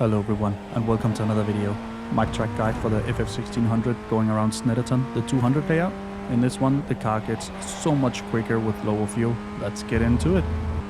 Hello everyone and welcome to another video. My track guide for the FF1600 going around Snetterton, the 200 layout. In this one the car gets so much quicker with lower fuel. Let's get into it.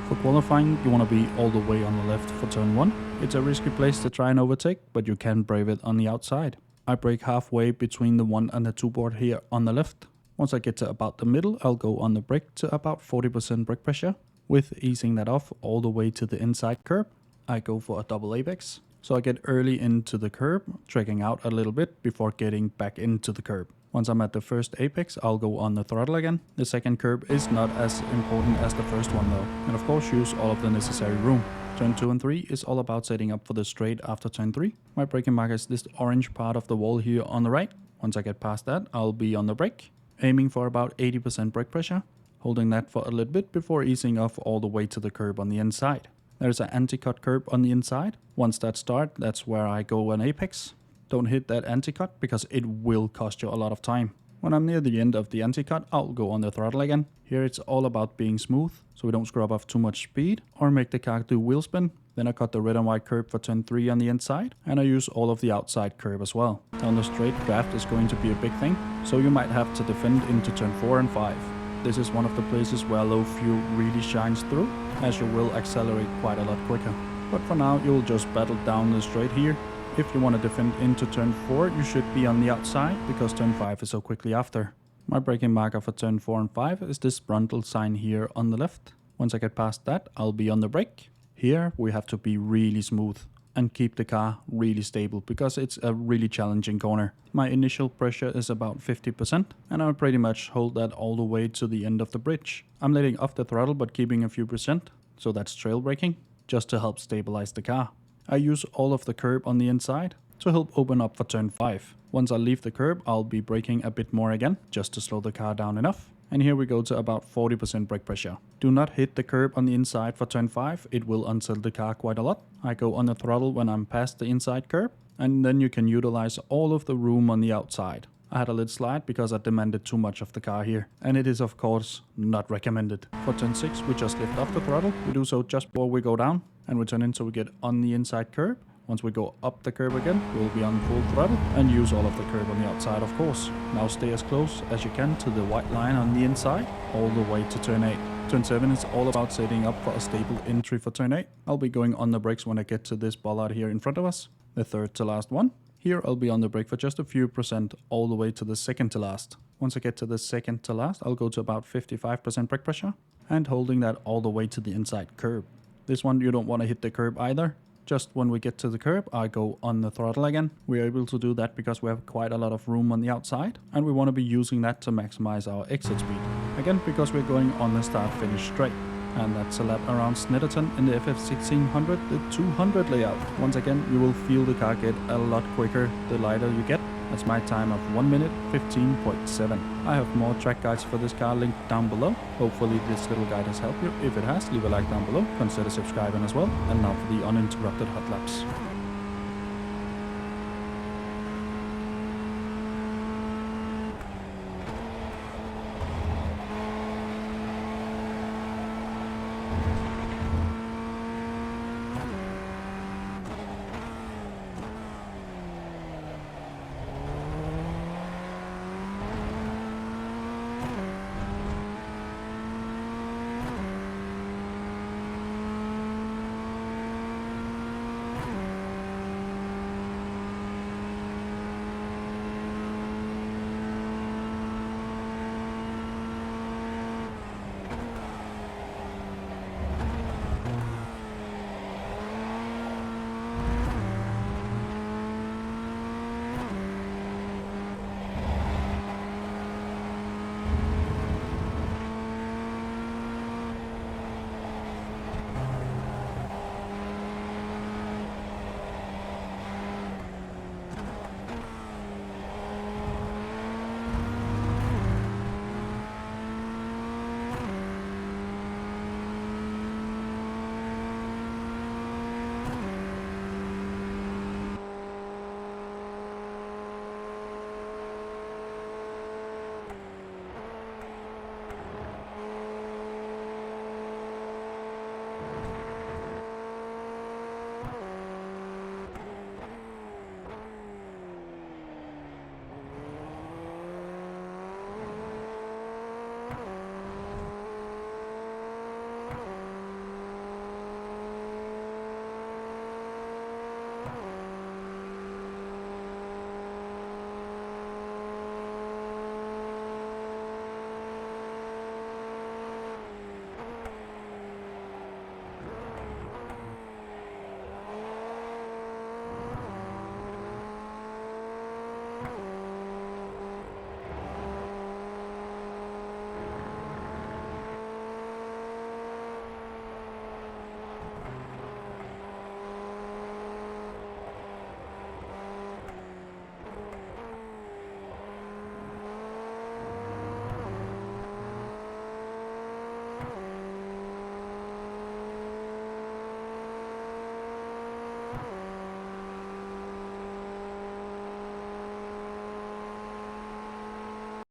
For qualifying you want to be all the way on the left for turn 1. It's a risky place to try and overtake, but you can brave it on the outside. I brake halfway between the 1 and the 2 board here on the left. Once I get to about the middle I'll go on the brake to about 40% brake pressure, with easing that off all the way to the inside curb. I go for a double apex. So I get early into the curb, dragging out a little bit before getting back into the curb. Once I'm at the first apex, I'll go on the throttle again. The second curb is not as important as the first one though. And of course use all of the necessary room. Turn 2 and 3 is all about setting up for the straight after turn 3. My braking marker is this orange part of the wall here on the right. Once I get past that, I'll be on the brake, aiming for about 80% brake pressure, holding that for a little bit before easing off all the way to the curb on the inside. There's an anti-cut curb on the inside. Once that starts, that's where I go an apex. Don't hit that anti-cut because it will cost you a lot of time. When I'm near the end of the anti-cut, I'll go on the throttle again. Here it's all about being smooth, so we don't scrub off too much speed or make the car do wheel spin. Then I cut the red and white curb for turn 3 on the inside, and I use all of the outside curb as well. Down the straight, draft is going to be a big thing, so you might have to defend into turn 4 and 5. This is one of the places where low fuel really shines through, as you will accelerate quite a lot quicker. But for now you'll just battle down the straight here. If you want to defend into turn 4 you should be on the outside, because turn 5 is so quickly after. My braking marker for turn 4 and 5 is this Brundle sign here on the left. Once I get past that I'll be on the brake. Here we have to be really smooth and keep the car really stable because it's a really challenging corner. My initial pressure is about 50% and I'll pretty much hold that all the way to the end of the bridge. I'm letting off the throttle but keeping a few percent, so that's trail braking, just to help stabilize the car. I use all of the curb on the inside to help open up for turn 5. Once I leave the curb I'll be braking a bit more again, just to slow the car down enough. And here we go to about 40% brake pressure. Do not hit the curb on the inside for turn 5, it will unsettle the car quite a lot. I go on the throttle when I'm past the inside curb, and then you can utilize all of the room on the outside. I had a little slide because I demanded too much of the car here, and it is of course not recommended. For turn 6 we just lift off the throttle, we do so just before we go down, and we turn in so we get on the inside curb. Once we go up the curb again, we'll be on full throttle and use all of the curb on the outside of course. Now stay as close as you can to the white line on the inside, all the way to turn 8. Turn 7 is all about setting up for a stable entry for turn 8. I'll be going on the brakes when I get to this bollard here in front of us, the third to last one. Here I'll be on the brake for just a few percent all the way to the second to last. Once I get to the second to last, I'll go to about 55% brake pressure and holding that all the way to the inside curb. This one you don't want to hit the curb either. Just when we get to the curb, I go on the throttle again. We're able to do that because we have quite a lot of room on the outside, and we want to be using that to maximize our exit speed. Again, because we're going on the start-finish straight. And that's a lap around Snetterton in the FF1600, the 200 layout. Once again, you will feel the car get a lot quicker the lighter you get. That's my time of 1 minute 15.7. I have more track guides for this car linked down below. Hopefully this little guide has helped you. If it has, leave a like down below. Consider subscribing as well. And now for the uninterrupted hot laps.